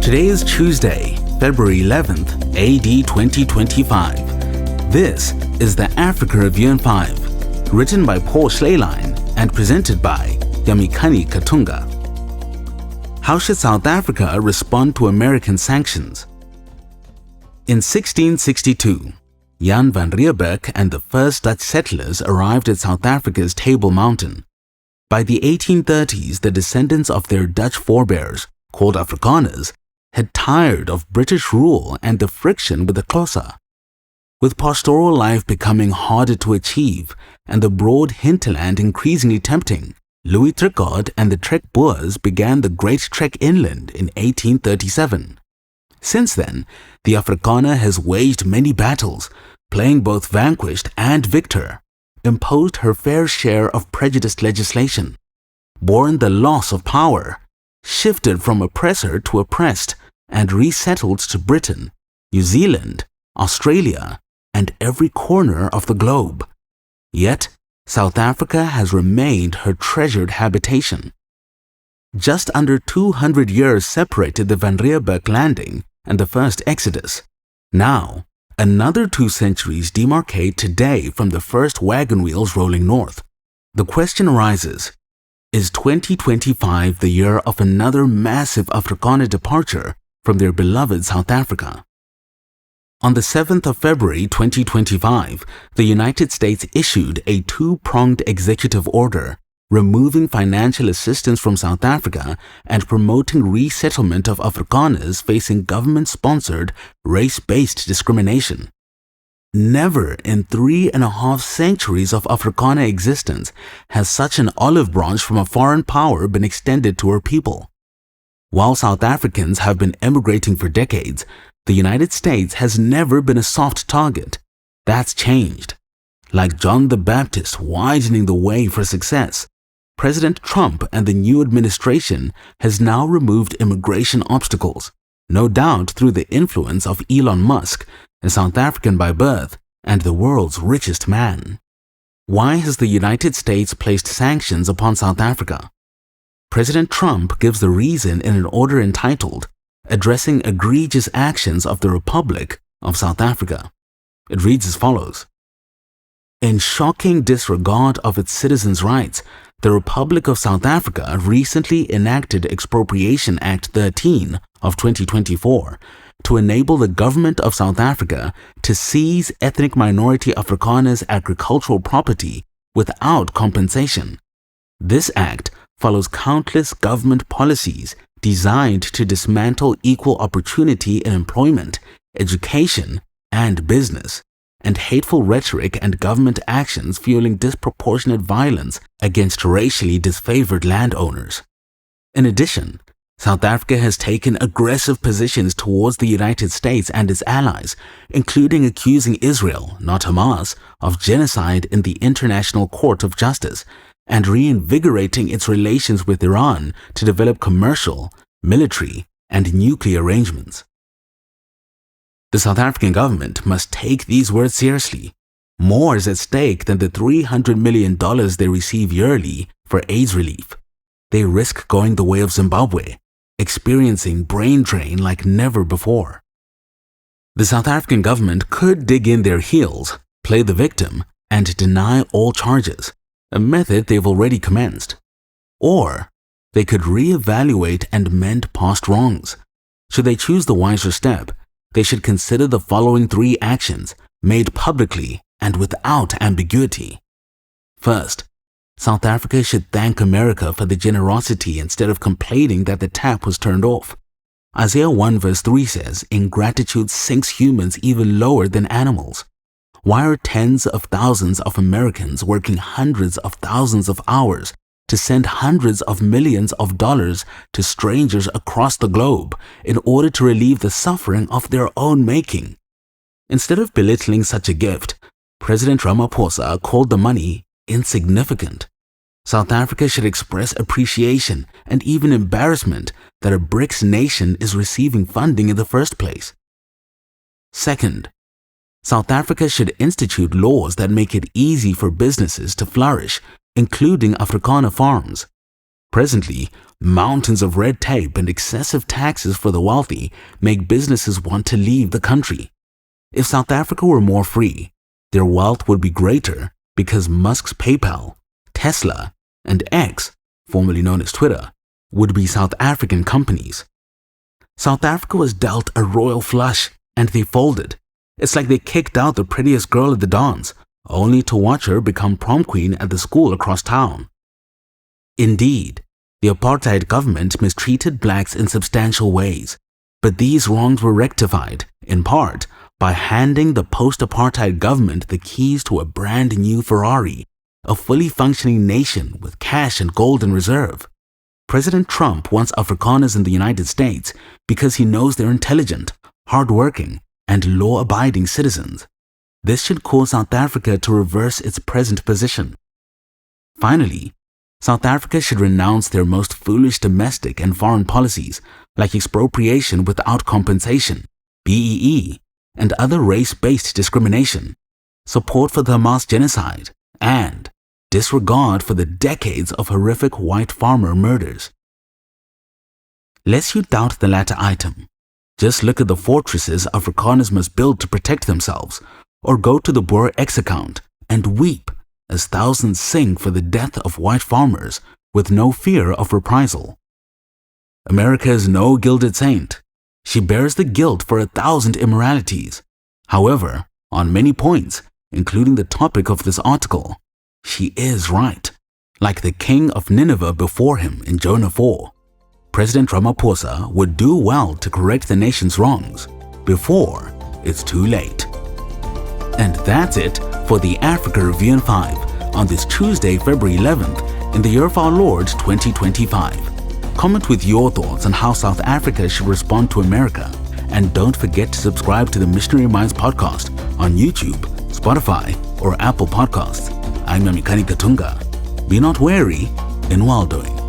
Today is Tuesday, February 11th, AD 2025. This is the Africa Review in 5, written by Paul Schleierlein and presented by Yamikani Katunga. How should South Africa respond to American sanctions? In 1662, Jan van Riebeeck and the first Dutch settlers arrived at South Africa's Table Mountain. By the 1830s, the descendants of their Dutch forebears, called Afrikaners, had tired of British rule and the friction with the Xhosa. With pastoral life becoming harder to achieve and the broad hinterland increasingly tempting, Louis Tricard and the Trek Boers began the Great Trek Inland in 1837. Since then, the Afrikaner has waged many battles, playing both vanquished and victor, imposed her fair share of prejudiced legislation, borne the loss of power, shifted from oppressor to oppressed, and resettled to Britain, New Zealand, Australia, and every corner of the globe. Yet, South Africa has remained her treasured habitation. Just under 200 years separated the Van Riebeeck landing and the first exodus. Now, another 2 centuries demarcate today from the first wagon wheels rolling north. The question arises, is 2025 the year of another massive Afrikaner departure from their beloved South Africa? On the 7th of February 2025, the United States issued a 2-pronged executive order removing financial assistance from South Africa and promoting resettlement of Afrikaners facing government-sponsored, race-based discrimination. Never in 3.5 centuries of Afrikaner existence has such an olive branch from a foreign power been extended to her people. While South Africans have been emigrating for decades, the United States has never been a soft target. That's changed. Like John the Baptist widening the way for success, President Trump and the new administration has now removed immigration obstacles, no doubt through the influence of Elon Musk, a South African by birth and the world's richest man. Why has the United States placed sanctions upon South Africa? President Trump gives the reason in an order entitled Addressing Egregious Actions of the Republic of South Africa. It reads as follows. In shocking disregard of its citizens' rights, the Republic of South Africa recently enacted Expropriation Act 13 of 2024 to enable the government of South Africa to seize ethnic minority Afrikaners' agricultural property without compensation. This act follows countless government policies designed to dismantle equal opportunity in employment, education, and business, and hateful rhetoric and government actions fueling disproportionate violence against racially disfavored landowners. In addition, South Africa has taken aggressive positions towards the United States and its allies, including accusing Israel, not Hamas, of genocide in the International Court of Justice, and reinvigorating its relations with Iran to develop commercial, military, and nuclear arrangements. The South African government must take these words seriously. More is at stake than the $300 million they receive yearly for AIDS relief. They risk going the way of Zimbabwe, experiencing brain drain like never before. The South African government could dig in their heels, play the victim, and deny all charges, a method they've already commenced. Or they could reevaluate and mend past wrongs. Should they choose the wiser step, they should consider the following 3 actions made publicly and without ambiguity. First, South Africa should thank America for the generosity instead of complaining that the tap was turned off. Isaiah 1 verse 3 says, ingratitude sinks humans even lower than animals. Why are tens of thousands of Americans working hundreds of thousands of hours to send hundreds of millions of dollars to strangers across the globe in order to relieve the suffering of their own making? Instead of belittling such a gift, President Ramaphosa called the money insignificant. South Africa should express appreciation and even embarrassment that a BRICS nation is receiving funding in the first place. Second, South Africa should institute laws that make it easy for businesses to flourish, including Afrikaner farms. Presently, mountains of red tape and excessive taxes for the wealthy make businesses want to leave the country. If South Africa were more free, their wealth would be greater because Musk's PayPal, Tesla, and X, formerly known as Twitter, would be South African companies. South Africa was dealt a royal flush and they folded. It's like they kicked out the prettiest girl at the dance, only to watch her become prom queen at the school across town. Indeed, the apartheid government mistreated blacks in substantial ways, but these wrongs were rectified, in part, by handing the post-apartheid government the keys to a brand new Ferrari, a fully functioning nation with cash and gold in reserve. President Trump wants Afrikaners in the United States because he knows they're intelligent, hardworking, and law-abiding citizens. This should cause South Africa to reverse its present position. Finally, South Africa should renounce their most foolish domestic and foreign policies like expropriation without compensation, BEE, and other race-based discrimination, support for the Hamas genocide, and disregard for the decades of horrific white farmer murders. Lest you doubt the latter item, just look at the fortresses Afrikaners must build to protect themselves, or go to the Boer X account and weep as thousands sing for the death of white farmers with no fear of reprisal. America is no gilded saint. She bears the guilt for 1,000 immoralities. However, on many points, including the topic of this article, she is right, like the king of Nineveh before him in Jonah 4. President Ramaphosa would do well to correct the nation's wrongs before it's too late. And that's it for the Africa Review in 5 on this Tuesday, February 11th in the year of our Lord 2025. Comment with your thoughts on how South Africa should respond to America, and don't forget to subscribe to the Missionary Minds podcast on YouTube, Spotify, or Apple Podcasts. I'm Yamikani Katunga. Be not wary in well-doing.